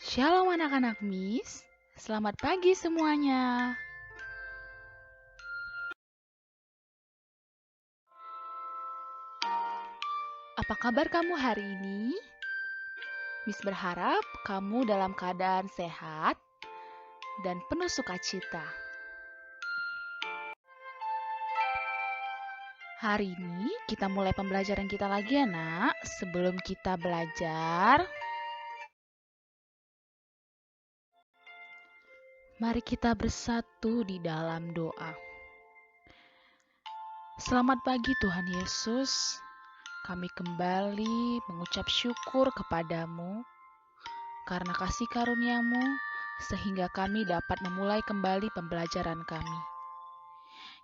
Shalom anak-anak Miss, selamat pagi semuanya. Apa kabar kamu hari ini? Miss berharap kamu dalam keadaan sehat dan penuh sukacita. Hari ini kita mulai pembelajaran kita lagi ya nak. Sebelum kita belajar, mari kita bersatu di dalam doa. Selamat pagi Tuhan Yesus. Kami kembali mengucap syukur kepadamu karena kasih karunia-Mu sehingga kami dapat memulai kembali pembelajaran kami.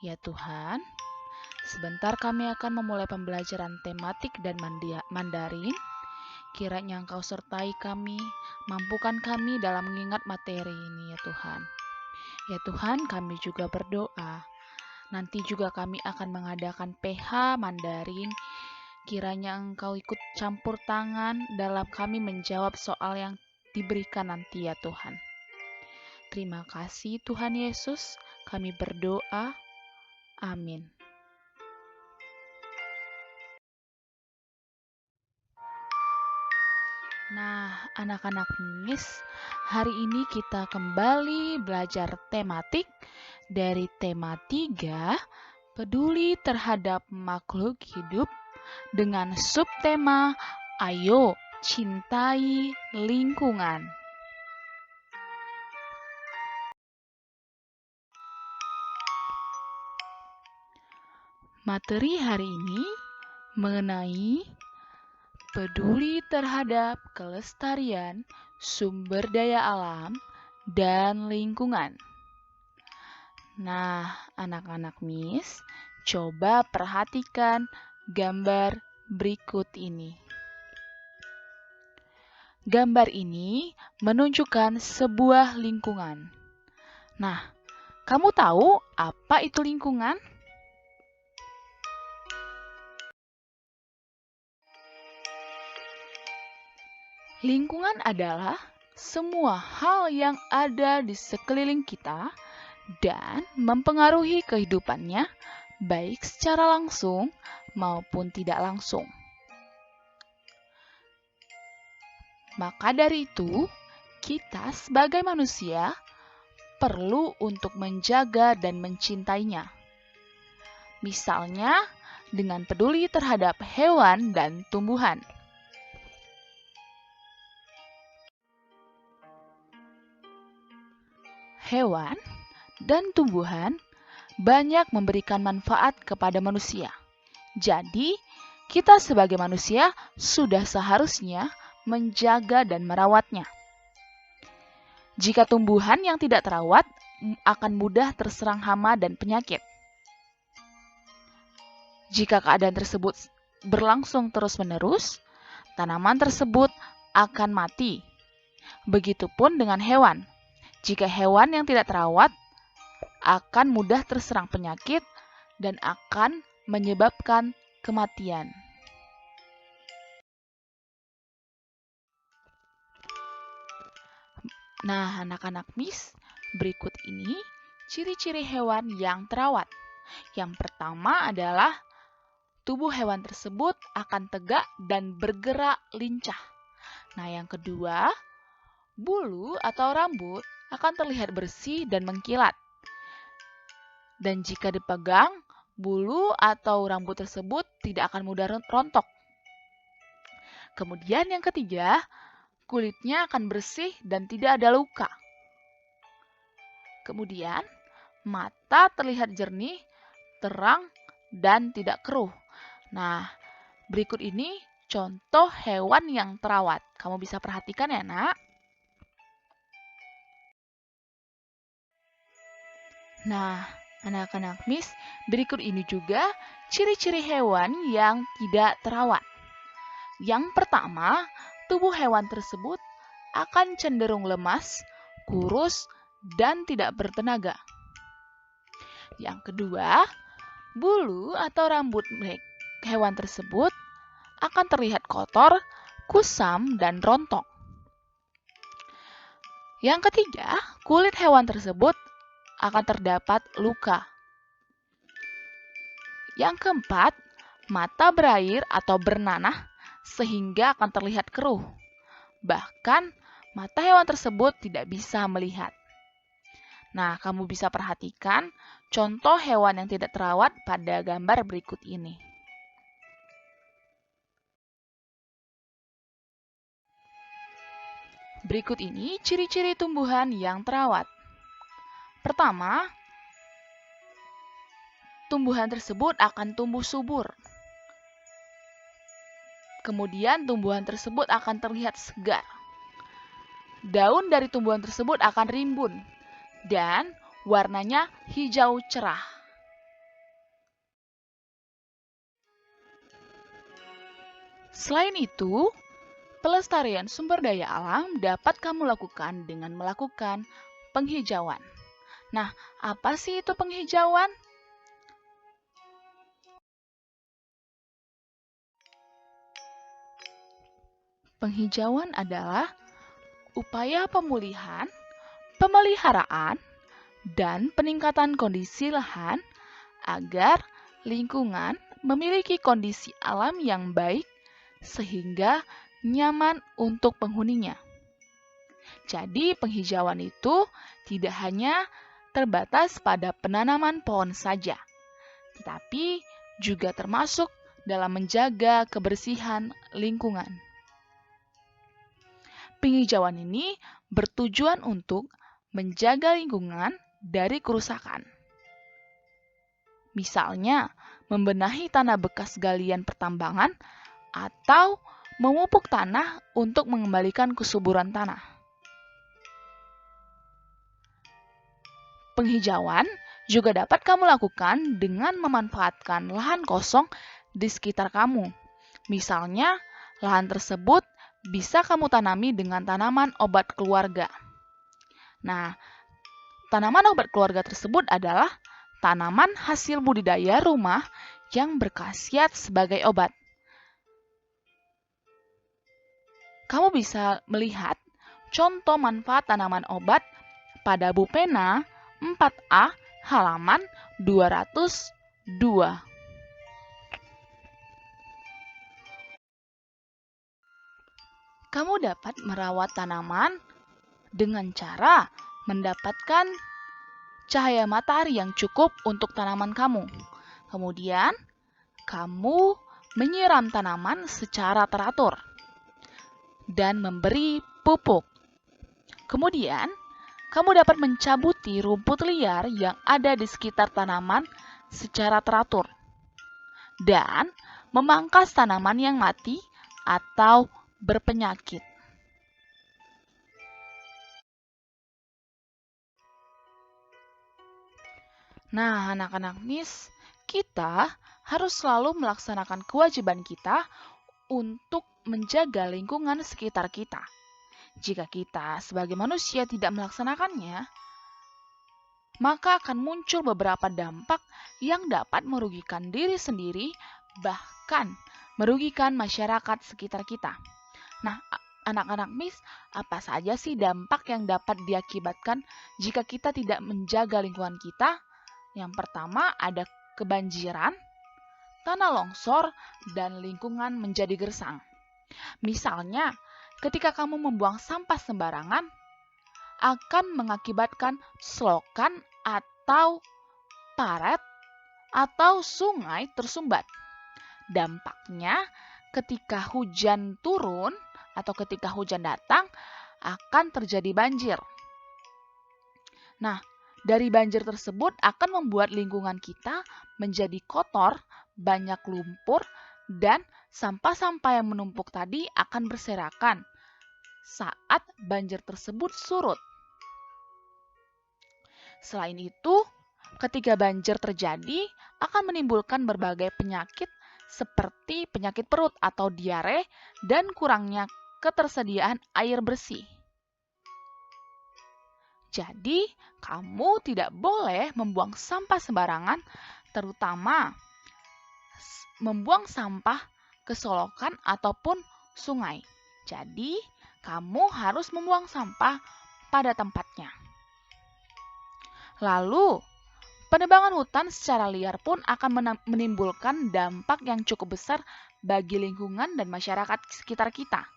Ya Tuhan, sebentar kami akan memulai pembelajaran tematik dan Mandarin. Kiranya Engkau sertai kami, mampukan kami dalam mengingat materi ini ya Tuhan. Ya Tuhan, kami juga berdoa. Nanti juga kami akan mengadakan PH Mandarin. Kiranya Engkau ikut campur tangan dalam kami menjawab soal yang diberikan nanti ya Tuhan. Terima kasih Tuhan Yesus, kami berdoa. Amin. Nah, anak-anak Miss, hari ini kita kembali belajar tematik dari tema 3, peduli terhadap makhluk hidup, dengan subtema Ayo Cintai Lingkungan. Materi hari ini mengenai peduli terhadap kelestarian sumber daya alam dan lingkungan. Nah, anak-anak Miss, coba perhatikan gambar berikut ini. Gambar ini menunjukkan sebuah lingkungan. Nah, kamu tahu apa itu lingkungan? Lingkungan adalah semua hal yang ada di sekeliling kita dan mempengaruhi kehidupannya, baik secara langsung maupun tidak langsung. Maka dari itu, kita sebagai manusia perlu untuk menjaga dan mencintainya. Misalnya, dengan peduli terhadap hewan dan tumbuhan. Hewan dan tumbuhan banyak memberikan manfaat kepada manusia. Jadi, kita sebagai manusia sudah seharusnya menjaga dan merawatnya. Jika tumbuhan yang tidak terawat akan mudah terserang hama dan penyakit. Jika keadaan tersebut berlangsung terus-menerus, tanaman tersebut akan mati. Begitupun dengan hewan. Jika hewan yang tidak terawat akan mudah terserang penyakit dan akan menyebabkan kematian. Nah, anak-anak Miss, berikut ini ciri-ciri hewan yang terawat. Yang pertama adalah tubuh hewan tersebut akan tegak dan bergerak lincah. Nah, yang kedua, bulu atau rambut akan terlihat bersih dan mengkilat. Dan jika dipegang, bulu atau rambut tersebut tidak akan mudah rontok. Kemudian yang ketiga, kulitnya akan bersih dan tidak ada luka. Kemudian, mata terlihat jernih, terang, dan tidak keruh. Nah, berikut ini contoh hewan yang terawat. Kamu bisa perhatikan ya, nak? Nah, anak-anak Miss, berikut ini juga ciri-ciri hewan yang tidak terawat. Yang pertama, tubuh hewan tersebut akan cenderung lemas, kurus, dan tidak bertenaga. Yang kedua, bulu atau rambut hewan tersebut akan terlihat kotor, kusam, dan rontok. Yang ketiga, kulit hewan tersebut akan terdapat luka. Yang keempat, mata berair atau bernanah sehingga akan terlihat keruh. Bahkan, mata hewan tersebut tidak bisa melihat. Nah, kamu bisa perhatikan contoh hewan yang tidak terawat pada gambar berikut ini. Berikut ini ciri-ciri tumbuhan yang terawat. Pertama, tumbuhan tersebut akan tumbuh subur. Kemudian tumbuhan tersebut akan terlihat segar. Daun dari tumbuhan tersebut akan rimbun dan warnanya hijau cerah. Selain itu, pelestarian sumber daya alam dapat kamu lakukan dengan melakukan penghijauan. Nah, apa sih itu penghijauan? Penghijauan adalah upaya pemulihan, pemeliharaan, dan peningkatan kondisi lahan agar lingkungan memiliki kondisi alam yang baik sehingga nyaman untuk penghuninya. Jadi penghijauan itu tidak hanya terbatas pada penanaman pohon saja, tetapi juga termasuk dalam menjaga kebersihan lingkungan. Penghijauan ini bertujuan untuk menjaga lingkungan dari kerusakan. Misalnya, membenahi tanah bekas galian pertambangan atau memupuk tanah untuk mengembalikan kesuburan tanah. Penghijauan juga dapat kamu lakukan dengan memanfaatkan lahan kosong di sekitar kamu. Misalnya, lahan tersebut bisa kamu tanami dengan tanaman obat keluarga. Nah, tanaman obat keluarga tersebut adalah tanaman hasil budidaya rumah yang berkhasiat sebagai obat. Kamu bisa melihat contoh manfaat tanaman obat pada Bupena 4A halaman 202. Kamu dapat merawat tanaman dengan cara mendapatkan cahaya matahari yang cukup untuk tanaman kamu. Kemudian, kamu menyiram tanaman secara teratur dan memberi pupuk. Kemudian, kamu dapat mencabuti rumput liar yang ada di sekitar tanaman secara teratur dan memangkas tanaman yang mati atau berpenyakit. Nah, anak-anak Miss, kita harus selalu melaksanakan kewajiban kita untuk menjaga lingkungan sekitar kita. Jika kita sebagai manusia tidak melaksanakannya, maka akan muncul beberapa dampak yang dapat merugikan diri sendiri, bahkan merugikan masyarakat sekitar kita. Nah, anak-anak Miss, apa saja sih dampak yang dapat diakibatkan jika kita tidak menjaga lingkungan kita? Yang pertama ada kebanjiran, tanah longsor, dan lingkungan menjadi gersang. Misalnya, ketika kamu membuang sampah sembarangan, akan mengakibatkan selokan atau paret atau sungai tersumbat. Dampaknya, ketika hujan turun atau ketika hujan datang, akan terjadi banjir. Nah, dari banjir tersebut akan membuat lingkungan kita menjadi kotor, banyak lumpur, dan sampah-sampah yang menumpuk tadi akan berserakan saat banjir tersebut surut. Selain itu, ketika banjir terjadi, akan menimbulkan berbagai penyakit seperti penyakit perut atau diare dan kurangnya ketersediaan air bersih. Jadi, kamu tidak boleh membuang sampah sembarangan, terutama membuang sampah ke solokan ataupun sungai. Jadi, kamu harus membuang sampah pada tempatnya. Lalu, penebangan hutan secara liar pun akan menimbulkan dampak yang cukup besar bagi lingkungan dan masyarakat sekitar kita.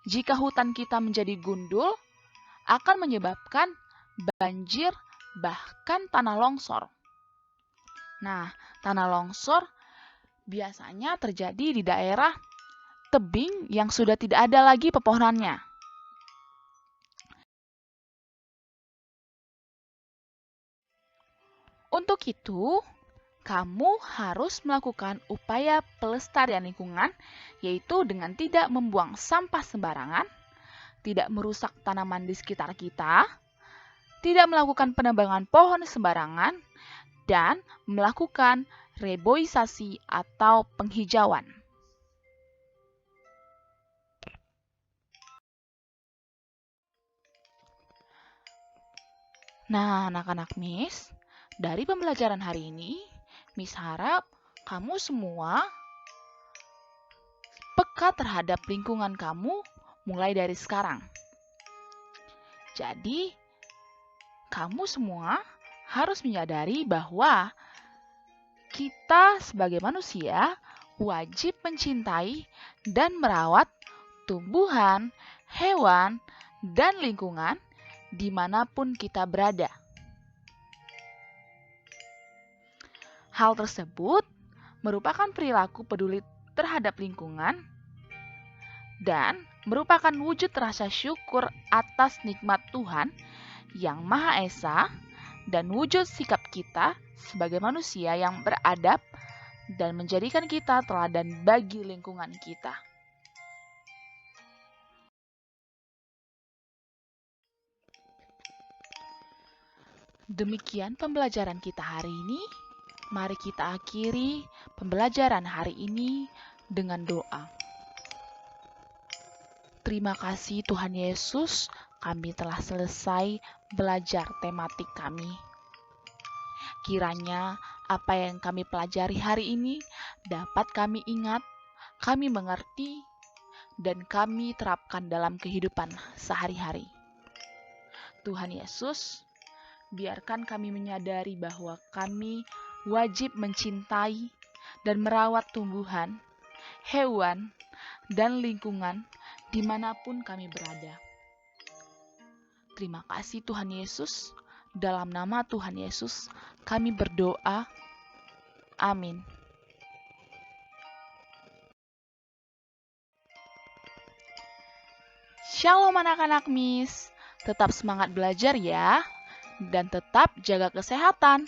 Jika hutan kita menjadi gundul, akan menyebabkan banjir, bahkan tanah longsor. Nah, tanah longsor biasanya terjadi di daerah tebing yang sudah tidak ada lagi pepohonannya. Untuk itu, kamu harus melakukan upaya pelestarian lingkungan, yaitu dengan tidak membuang sampah sembarangan, tidak merusak tanaman di sekitar kita, tidak melakukan penebangan pohon sembarangan, dan melakukan reboisasi atau penghijauan. Nah, anak-anak Miss, dari pembelajaran hari ini, Miss harap kamu semua peka terhadap lingkungan kamu mulai dari sekarang. Jadi, kamu semua harus menyadari bahwa kita sebagai manusia wajib mencintai dan merawat tumbuhan, hewan, dan lingkungan dimanapun kita berada. Hal tersebut merupakan perilaku peduli terhadap lingkungan dan merupakan wujud rasa syukur atas nikmat Tuhan yang Maha Esa dan wujud sikap kita sebagai manusia yang beradab dan menjadikan kita teladan bagi lingkungan kita. Demikian pembelajaran kita hari ini. Mari kita akhiri pembelajaran hari ini dengan doa. Terima kasih Tuhan Yesus, kami telah selesai belajar tematik kami. Kiranya apa yang kami pelajari hari ini dapat kami ingat, kami mengerti, dan kami terapkan dalam kehidupan sehari-hari. Tuhan Yesus, biarkan kami menyadari bahwa kami wajib mencintai dan merawat tumbuhan, hewan, dan lingkungan dimanapun kami berada. Terima kasih Tuhan Yesus. Dalam nama Tuhan Yesus, kami berdoa. Amin. Shalom anak-anak Miss. Tetap semangat belajar ya. Dan tetap jaga kesehatan.